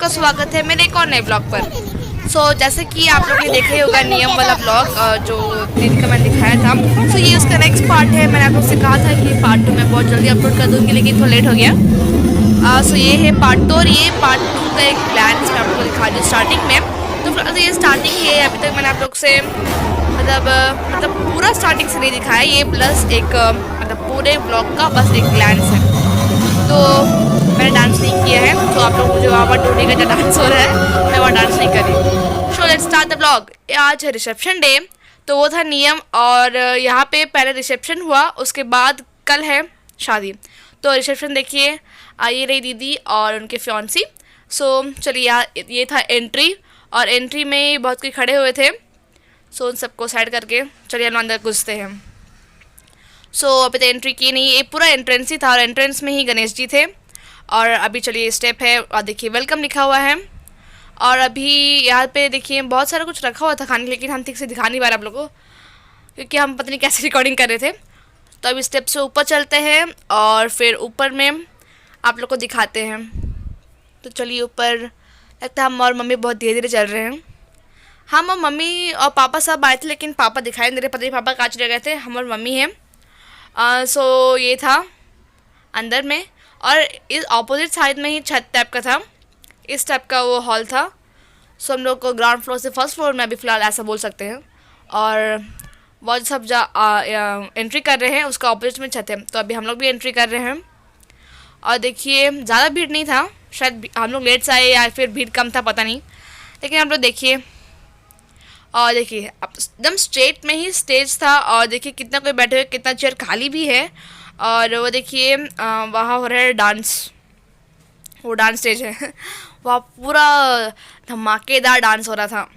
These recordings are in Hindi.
का स्वागत है मेरे एक और नए ब्लॉग पर। जैसे कि आप लोग ने देखा ही होगा नियम वाला ब्लॉग जो दिन का मैंने दिखाया था। ये उसका नेक्स्ट पार्ट है। मैंने आप लोग से कहा था कि पार्ट 2 मैं बहुत जल्दी अपलोड कर दूँगी, लेकिन थोड़ा लेट हो गया। ये है पार्ट 2 और ये पार्ट 2 का एक ग्लैंस मैं आपको दिखा दूँ स्टार्टिंग में। तो ये स्टार्टिंग है, अभी तक मैंने आप लोग से मतलब पूरा स्टार्टिंग से नहीं दिखाया ये, प्लस एक मतलब पूरे ब्लॉग का बस एक ग्लैंस है। तो मैंने डांस नहीं किया है, तो आप लोग मुझे वहाँ पर ढूंढेगा जो डांस हो रहा है, मैं वहाँ डांस नहीं करी। So let's start the blog. आज है रिसेप्शन डे, तो वो था नियम, और यहाँ पे पहले रिसेप्शन हुआ, उसके बाद कल है शादी। तो रिसेप्शन देखिए, ये रही दीदी और उनके फियांसी। चलिए ये था एंट्री, और एंट्री में बहुत कोई खड़े हुए थे। उन सबको साइड करके चलिए हम अंदर घुसते हैं। अभी तो एंट्री की नहीं, ये पूरा एंट्रेंस ही था, और एंट्रेंस में ही गणेश जी थे। और अभी चलिए स्टेप है, और देखिए वेलकम लिखा हुआ है। और अभी यहाँ पे देखिए बहुत सारा कुछ रखा हुआ था खाने के, लेकिन हम ठीक से दिखा नहीं पा रहे आप लोगों को, क्योंकि हम पता नहीं कैसे रिकॉर्डिंग कर रहे थे। तो अभी स्टेप से ऊपर चलते हैं, और फिर ऊपर में आप लोग को दिखाते हैं। तो चलिए ऊपर, लगता है हम और मम्मी बहुत धीरे धीरे चल रहे हैं। हम और मम्मी और पापा सब आए थे, लेकिन पापा दिखाई नहीं दे रहे, पता नहीं पापा कहाँ चले गए थे। हम और मम्मी हैं। ये था अंदर में, और इस ऑपोजिट साइड में ही छत टाइप का था, इस टाइप का वो हॉल था। हम लोग को ग्राउंड फ्लोर से फर्स्ट फ्लोर में अभी फ़िलहाल ऐसा बोल सकते हैं। और वो सब एंट्री कर रहे हैं, उसका ऑपोजिट में छत है, तो अभी हम लोग भी एंट्री कर रहे हैं। और देखिए ज़्यादा भीड़ नहीं था, शायद हम लोग लेट से आए या फिर भीड़ कम था, पता नहीं, लेकिन हम लोग देखिए। और देखिए एकदम स्ट्रेट में ही स्टेज था, और देखिए कितना कोई बैठे हुए, कितना चेयर खाली भी है। और वो देखिए वहाँ हो रहा है डांस, वो डांस स्टेज है वहाँ पूरा धमाकेदार डांस हो रहा था।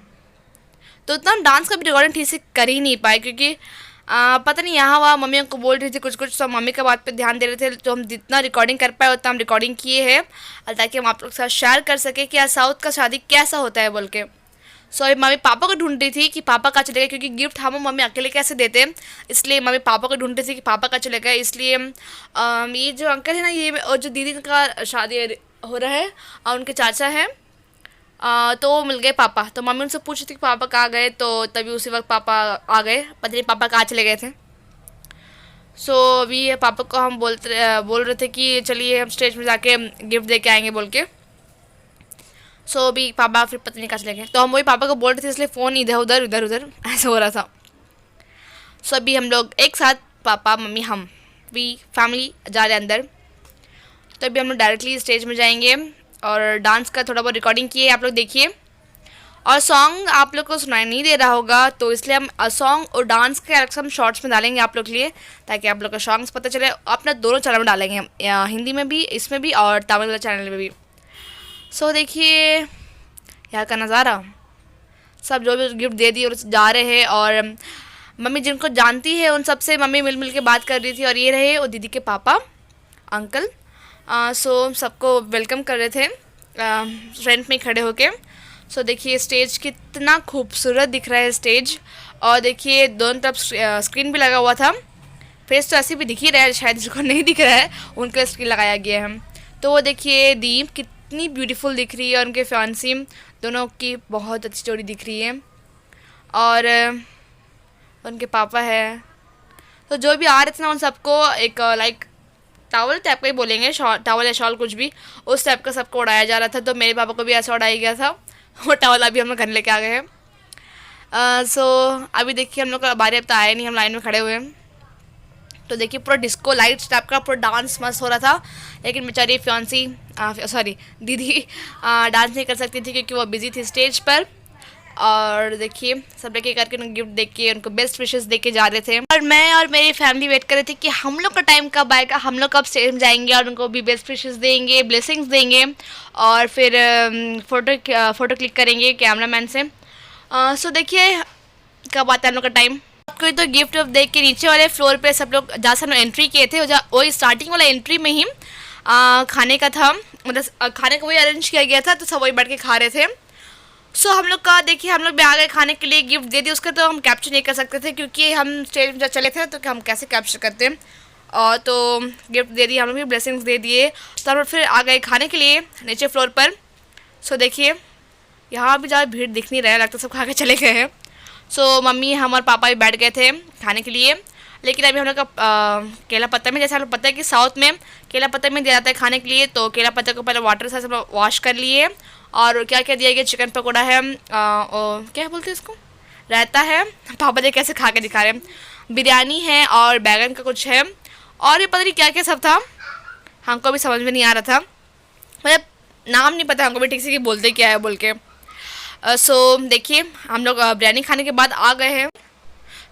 तो उतना हम डांस का भी रिकॉर्डिंग ठीक से कर ही नहीं पाए, क्योंकि पता नहीं यहाँ वहाँ मम्मी को बोल रही थी कुछ कुछ, तो मम्मी का बात पे ध्यान दे रहे थे। तो हम जितना रिकॉर्डिंग कर पाए उतना हम रिकॉर्डिंग किए हैं, ताकि हम आप लोग के साथ शेयर कर सके कि साउथ का शादी कैसा होता है बोल के। मम्मी पापा को ढूंढ रही थी कि पापा कहाँ चले गए, क्योंकि गिफ्ट हम मम्मी अकेले कैसे देते हैं, इसलिए मम्मी पापा को ढूंढ रही थी कि पापा कहाँ चले गए। इसलिए ये जो अंकल है ना, ये और जो दीदी का शादी हो रहा है, और उनके चाचा हैं, तो वो मिल गए पापा। तो मम्मी उनसे पूछ रही थी कि पापा कहाँ गए, तो तभी उसी वक्त पापा आ गए, पता नहीं पापा कहाँ चले गए थे। अभी पापा को हम बोल रहे थे कि चलिए हम स्टेज में जाके गिफ्ट दे के आएंगे बोल के। अभी पापा फिर पता नहीं कहाँ चले गए, तो हम वही पापा को बोल रहे थे, इसलिए फ़ोन इधर उधर उधर उधर ऐसा हो रहा था। अभी हम लोग एक साथ, पापा मम्मी हम भी फैमिली जा रहे हैं अंदर। तो अभी हम लोग डायरेक्टली स्टेज में जाएंगे, और डांस का थोड़ा बहुत रिकॉर्डिंग किए आप लोग देखिए। और सॉन्ग आप लोग को सुनाई नहीं दे रहा होगा, तो इसलिए हम सॉन्ग और डांस के अलग से हम शॉर्ट्स में डालेंगे आप लोग के लिए, ताकि आप लोग को सॉन्ग्स पता चले। अपना दोनों चैनल में डालेंगे हम, हिंदी में भी, इसमें भी, और तमिल वाले चैनल में भी। देखिए यहाँ का नज़ारा, सब जो भी गिफ्ट दे दिए और जा रहे हैं। और मम्मी जिनको जानती है उन सबसे मम्मी मिल मिल के बात कर रही थी। और ये रहे वो दीदी के पापा अंकल। सबको वेलकम कर रहे थे फ्रंट में खड़े होके। देखिए स्टेज कितना खूबसूरत दिख रहा है स्टेज। और देखिए दोनों तरफ स्क्रीन भी लगा हुआ था। फेस तो ऐसे भी दिख ही रहा है, शायद जिसको नहीं दिख रहा है उनका स्क्रीन लगाया गया है। तो वो देखिए दीप कितनी ब्यूटीफुल दिख रही है, और उनके फैंसी दोनों की बहुत अच्छी जोड़ी दिख रही है। और उनके पापा है, तो जो भी आ रहे थे ना उन सबको एक लाइक टावल टाइप का ही बोलेंगे, टावल या शॉल कुछ भी, उस टाइप का सबको उड़ाया जा रहा था। तो मेरे पापा को भी ऐसा उड़ाया गया था, वो टावल अभी हम लोग घर लेके आ गए हैं। अभी देखिए हम लोग का बारी अब तो आया नहीं, हम लाइन में खड़े हुए हैं। तो देखिए पूरा डिस्को लाइट्स टाइप का पूरा डांस मस्त हो रहा था, लेकिन बेचारी दीदी डांस नहीं कर सकती थी, क्योंकि वो बिजी थी स्टेज पर। और देखिए सब लेके करके उनको गिफ्ट दे के उनको बेस्ट विशेस दे के जा रहे थे। और मैं और मेरी फैमिली वेट कर रहे थे कि हम लोग का टाइम कब आएगा, हम लोग कब स्टेज में जाएंगे और उनको भी बेस्ट विशेस देंगे, ब्लेसिंग्स देंगे, और फिर फ़ोटो क्लिक करेंगे कैमरामैन से। देखिए कब आता है हम लोग का टाइम। आपको तो गिफ्ट दे के नीचे वाले फ्लोर पे सब लोग जहाँ से हम एंट्री किए थे, वही स्टार्टिंग वाला एंट्री में ही खाने का था, मतलब खाने का वही अरेंज किया गया था, तो सब वही बैठ के खा रहे थे। हम लोग का देखिए हम लोग भी आ गए खाने के लिए, गिफ्ट दे दिए। उसका तो हम कैप्चर नहीं कर सकते थे, क्योंकि हम स्टेज में चले थे, तो हम कैसे कैप्चर करते हैं। और तो गिफ्ट दे दिए, हम लोग भी ब्लेसिंग्स दे दिए। तो हम लोग फिर आ गए खाने के लिए नीचे फ्लोर पर। सो देखिए यहाँ भी ज़्यादा भीड़ दिख नहीं रहा है, लगता सब खा के चले गए हैं। सो मम्मी हम और पापा भी बैठ गए थे खाने के लिए। लेकिन अभी हम लोग का केला पत्ता में, जैसे हम लोग पता है कि साउथ में केला पत्ता में दिया जाता है खाने के लिए, तो केला पत्ता को पहले वाटर से हम लोग वॉश कर लिए। और क्या क्या दिया गया, चिकन पकौड़ा है, क्या बोलते हैं इसको, रायता है, पापा जी कैसे खा के दिखा रहे हैं, बिरयानी है और बैगन का कुछ है, और ये पता नहीं क्या क्या सब था, हमको भी समझ में नहीं आ रहा था, मतलब नाम नहीं पता हमको भी ठीक से कि बोलते क्या है बोल के। सो देखिए हम लोग बिरयानी खाने के बाद आ गए हैं।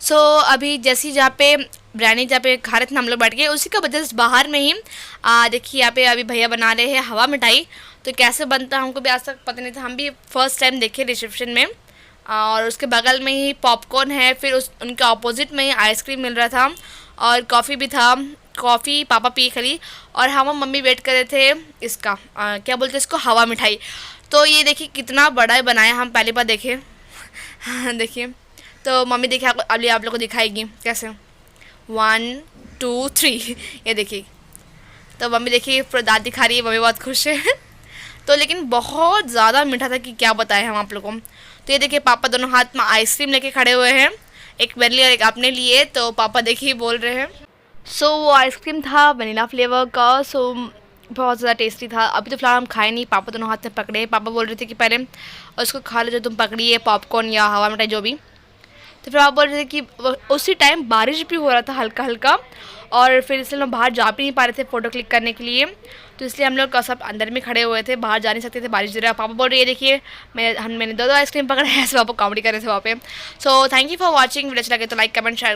सो अभी जैसे जहाँ पे बिरयानी जहाँ पे खा रहे थे हम लोग बैठ गए, उसी का वजह से बाहर में ही देखिए यहाँ पे अभी भैया बना रहे हैं हवा मिठाई। तो कैसे बनता है हमको भी आज तक पता नहीं था, हम भी फर्स्ट टाइम देखे रिसेप्शन में। और उसके बगल में ही पॉपकॉर्न है, फिर उनके ऑपोजिट में ही आइसक्रीम मिल रहा था और कॉफ़ी भी था। कॉफ़ी पापा पी खरी, और हम मम्मी वेट कर रहे थे इसका क्या बोलते हैं इसको, हवा मिठाई। तो ये देखिए कितना बड़ा बनाया, हम पहली बार देखे। देखिए तो मम्मी देखिए अभी आप लोग को दिखाएगी कैसे, 1 2 3 ये देखिए। तो मम्मी देखिए पूरा दाँत दिखा रही है, मम्मी बहुत खुश है। तो लेकिन बहुत ज़्यादा मीठा था कि क्या बताएं हम आप लोगों को। तो ये देखिए पापा दोनों हाथ में आइसक्रीम लेके खड़े हुए हैं, एक मेरे लिए और एक अपने लिए। तो पापा देखिए बोल रहे हैं। सो वो आइसक्रीम था वनीला फ्लेवर का, सो बहुत ज़्यादा टेस्टी था। अभी तो फिलहाल हम खाए नहीं, पापा दोनों हाथ में पकड़े। पापा बोल रहे थे कि पहले उसको खा लो जो तुम पकड़ी है, पॉपकॉर्न या हवा मिठाई जो भी। तो फिर आप बोल रहे थे कि उसी टाइम बारिश भी हो रहा था हल्का हल्का, और फिर इसलिए हम बाहर जा भी नहीं पा रहे थे फ़ोटो क्लिक करने के लिए। तो इसलिए हम लोग सब अंदर में खड़े हुए थे, बाहर जा नहीं सकते थे, बारिश गिर रहा। पापा बोल रहे हैं देखिए मैंने 2 आइसक्रीम पकड़े हैं, ऐसे पापा कॉमेडी कर रहे थे वहाँ पे। So thank you for watching, video अच्छा लगे तो लाइक कमेंट शेयर।